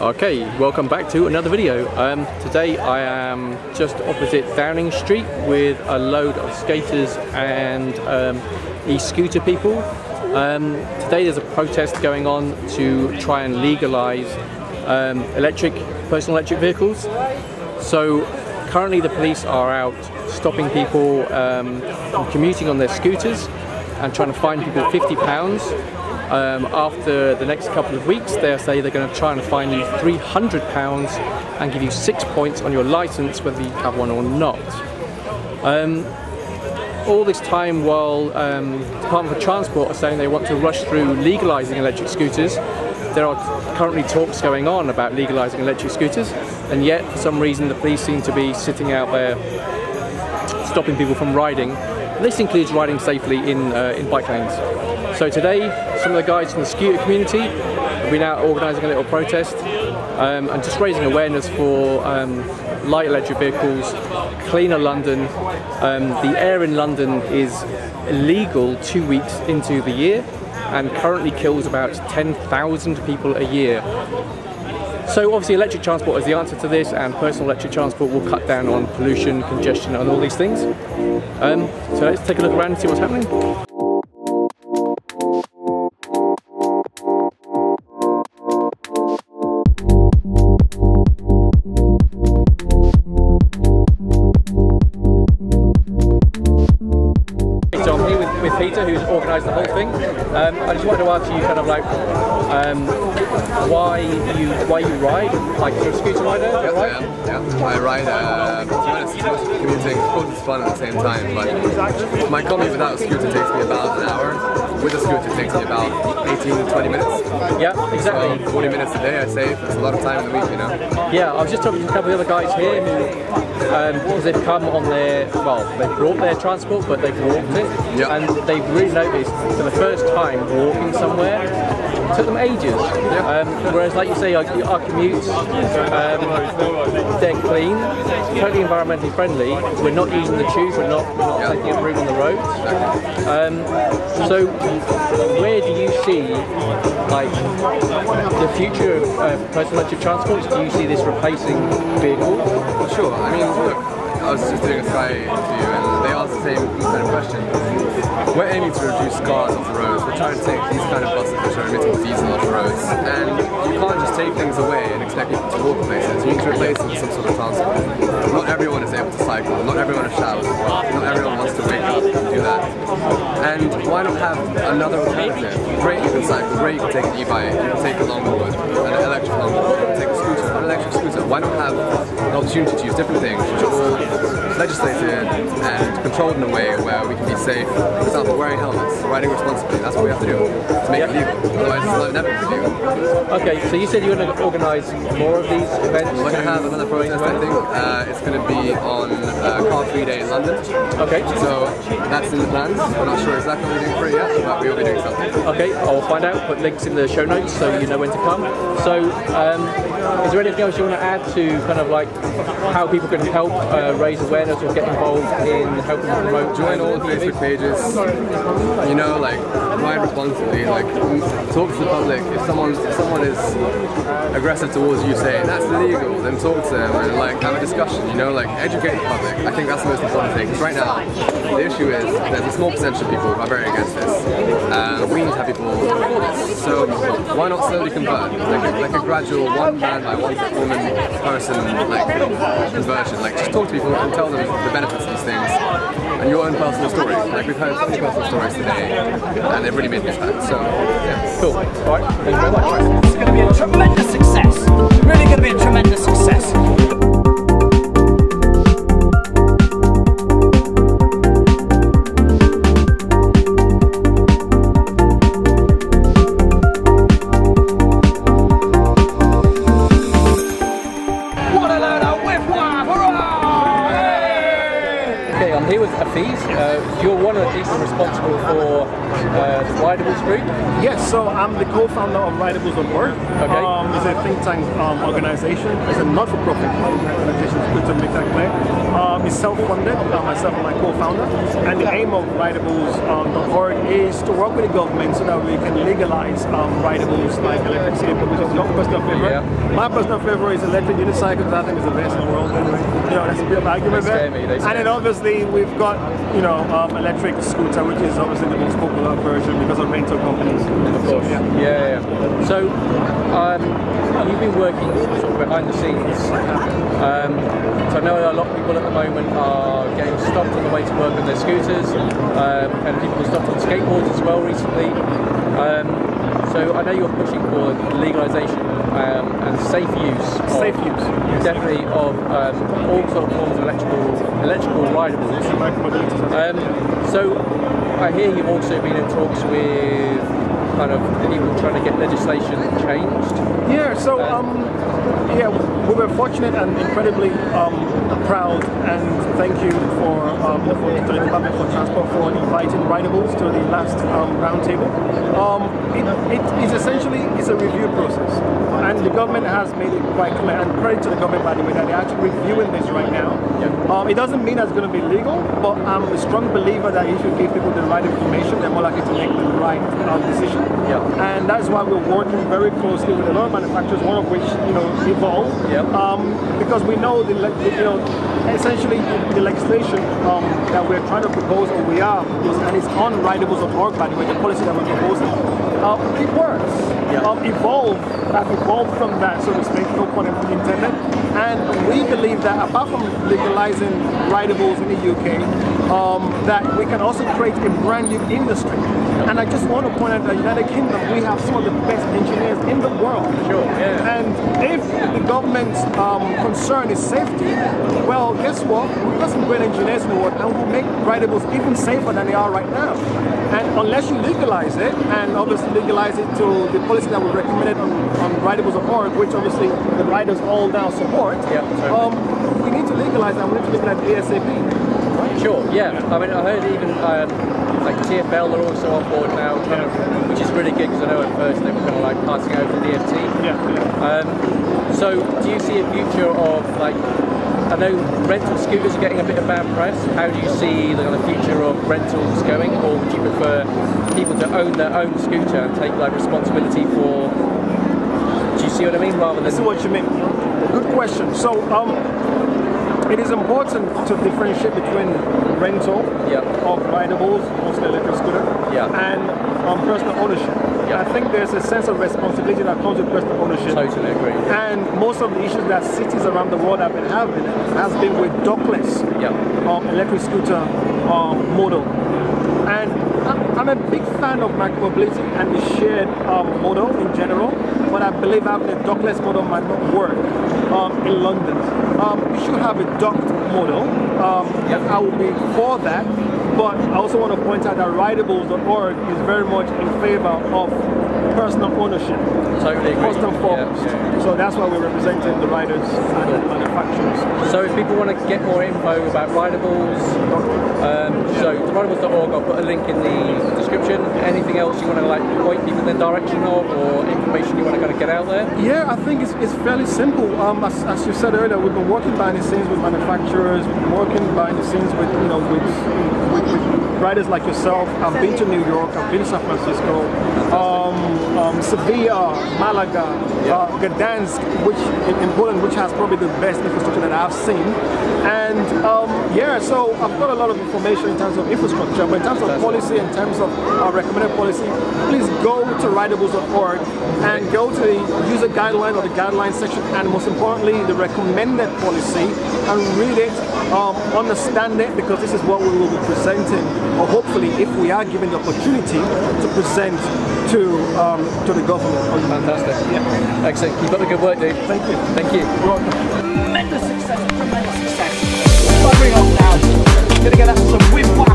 Okay, welcome back to another video. Today I am just opposite Downing Street with a load of skaters and e-scooter people. Today there's a protest going on to try and legalise personal electric vehicles. So currently the police are out stopping people from commuting on their scooters and trying to fine people £50. After the next couple of weeks, they say they're going to try and fine you £300 and give you 6 points on your licence, whether you have one or not. All this time while Department for Transport are saying they want to rush through legalising electric scooters, there are currently talks going on about legalising electric scooters, and yet for some reason the police seem to be sitting out there stopping people from riding. This includes riding safely in bike lanes. So today, some of the guys from the scooter community have been out organising a little protest and just raising awareness for light electric vehicles, cleaner London. The air in London is illegal 2 weeks into the year and currently kills about 10,000 people a year. So obviously electric transport is the answer to this, and personal electric transport will cut down on pollution, congestion and all these things. So let's take a look around and see what's happening. So I'm here with Peter, who's organised the whole thing. I just wanted to ask you kind of like why you ride, like you're a scooter rider, right? Yeah, I ride, it's mostly commuting, of course it's fun at the same time, but my commute without a scooter takes me about an hour. With a scooter it takes me about 18-20 minutes. Yeah, exactly. So 40 minutes a day I'd say, that's a lot of time in the week, you know? Yeah, I was just talking to a couple of other guys here who, because they've come on their, well, they've brought their transport, but they've walked it, and they've really noticed for the first time walking somewhere, it took them ages. Whereas like you say, our commutes, they're clean, totally environmentally friendly, we're not using the tube, we're not taking a route on the roads. So where do you see like the future of personal electric transport? Do you see this replacing vehicles? Well, sure, I mean look, I was just doing a Sky interview and they asked the same kind of question. We're aiming to reduce cars off the roads. We're trying to take these kind of buses which are emitting diesel off the roads. And you can't just take things away and expect people to walk places. You need to replace them with some sort of transport. Not everyone is able to cycle. Not everyone has showers. Not everyone wants to wake up and do that. And why not have another alternative? Great, you can cycle. Great, you can take an e-bike. You can take a longboard, an electric longboard. You can take a scooter, an electric scooter. Why not have an opportunity to use different things which are all legislated and controlled in a way where we can be safe? For example, wearing helmets, riding responsibly, that's what we have to do to make it legal, otherwise it's never going to be legal. Okay, so you said you're going to organise more of these events? We're going to have another protest, I think. It's going to be on Car Free Day in London. Okay. So that's in the plans. We're not sure exactly what we're doing for it yet, but we will be doing something. Okay, I'll find out, put links in the show notes so you know when to come. So, is there anything else you want to add to kind of like how people can help raise awareness or get involved in helping promote? Join all the Facebook pages, you know, like ride responsibly, like talk to the public. If someone is aggressive towards you saying that's illegal, then talk to them and like have a discussion, you know, like educate the public. I think that's the most important thing, because right now the issue is there's a small percentage of people who are very against this. We need to have people for this, so why not slowly convert, like a gradual one man by one woman person like conversion, like just talk to people and tell them the benefits of these things and your own personal story. Like we've heard so many personal stories today and they've really made me sad, so yeah. Cool. Alright, thank you very much. Right. It's going to be a tremendous success, really going to be a tremendous success. I'm here with PLEVs. You're one of the people responsible for the rideable Group? Yes, so I'm the co-founder of Ridables.org. Okay. It's a think tank organization. It's a not-for-profit organization, to make that clear. It's self-funded, myself and my co-founder. And the aim of Ridables.org is to work with the government so that we can legalize ridables like electric vehicle, which is your personal favorite. Yeah. My personal favorite is electric unicycle, because I think it's the best in the world. Anyway, you know, that's a bit of argument there. And then obviously we've got, you know, electric scooter, which is obviously the most popular version because of rental companies. Of course. So, yeah. So you've been working sort of behind the scenes. So I know a lot of people at the moment are getting stopped on the way to work on their scooters, and people were stopped on skateboards as well recently. So I know you're pushing for legalisation and safe use. Definitely of all sort of forms of electrical ridables. So I hear you've also been in talks with kind of people trying to get legislation changed. Yeah, so yeah, we were fortunate and incredibly proud, and thank you for to the Department for Transport for inviting ridables to the last roundtable. It's essentially a review process, and the government has made it quite clear, and credit to the government by the way, that they're actually reviewing this right now. Yeah. It doesn't mean that it's going to be legal, but I'm a strong believer that if you give people the right information, they're more likely to make the right decision. Yeah. And that's why we're working very closely with a lot of manufacturers, one of which, you know, Evolve. Yep. Because we know essentially the legislation that we're trying to propose, or we are proposing, and it's on Ridables.org by the way, the policy that we're proposing, it works. Yep. Evolve have evolved from that, so to speak, no pun intended, and we believe that apart from legalizing ridables in the UK, that we can also create a brand new industry. And I just want to point out that in the United Kingdom we have some of the best engineers in the world. Sure. Yeah. And if the government's concern is safety, well, guess what? We've got some great engineers in the world, and we'll make ridables even safer than they are right now. And unless you legalize it, and obviously legalize it to the policy that we recommended on Ridables.org, which obviously the riders all now support, we need to legalize that. We need to legalize ASAP. Right? Sure. Yeah. I mean, I heard even like TfL are also on board now, which is really good because I know at first they were kind of like passing over to DFT. So do you see a future of like, I know rental scooters are getting a bit of bad press. How do you see the future of rentals going, or would you prefer people to own their own scooter and take like responsibility for? Do you see what I mean? Rather than. I see what you mean. Good question. So it is important to differentiate between rental of ridables, mostly electric scooter, and personal ownership. I think there's a sense of responsibility that comes with personal ownership. Totally agree. And most of the issues that cities around the world have been having has been with dockless electric scooter model. And I'm a big fan of micromobility and the shared model in general, but I believe having a dockless model might not work in London. We should have a docked model. I will be for that. But I also want to point out that Ridables.org is very much in favor of personal ownership. Totally agree. First and foremost. So that's why we're representing the riders and the manufacturers. So if people want to get more info about Ridables, so Ridables.org, I'll put a link in the description. Anything else you want to like point people in the direction of, or information you want to kind of get out there? Yeah, I think it's fairly simple. As you said earlier, we've been working behind the scenes with manufacturers, working behind the scenes with with riders like yourself. I've been to New York, I've been to San Francisco, Sevilla, Malaga, Gdansk, which in Poland, which has probably the best infrastructure that I've seen. And so I've got a lot of information in terms of infrastructure, but in terms of policy, in terms of our recommended policy, please go to Ridables.org and go to the user guideline or the guideline section, and most importantly, the recommended policy, and read it, understand it, because this is what we will be presenting, or hopefully, if we are given the opportunity to present to the government. Fantastic. Yeah. Excellent. Keep up the good work, dude. Thank you. Thank you. Tremendous success. Tremendous success. Covering off now. Gonna get us some whip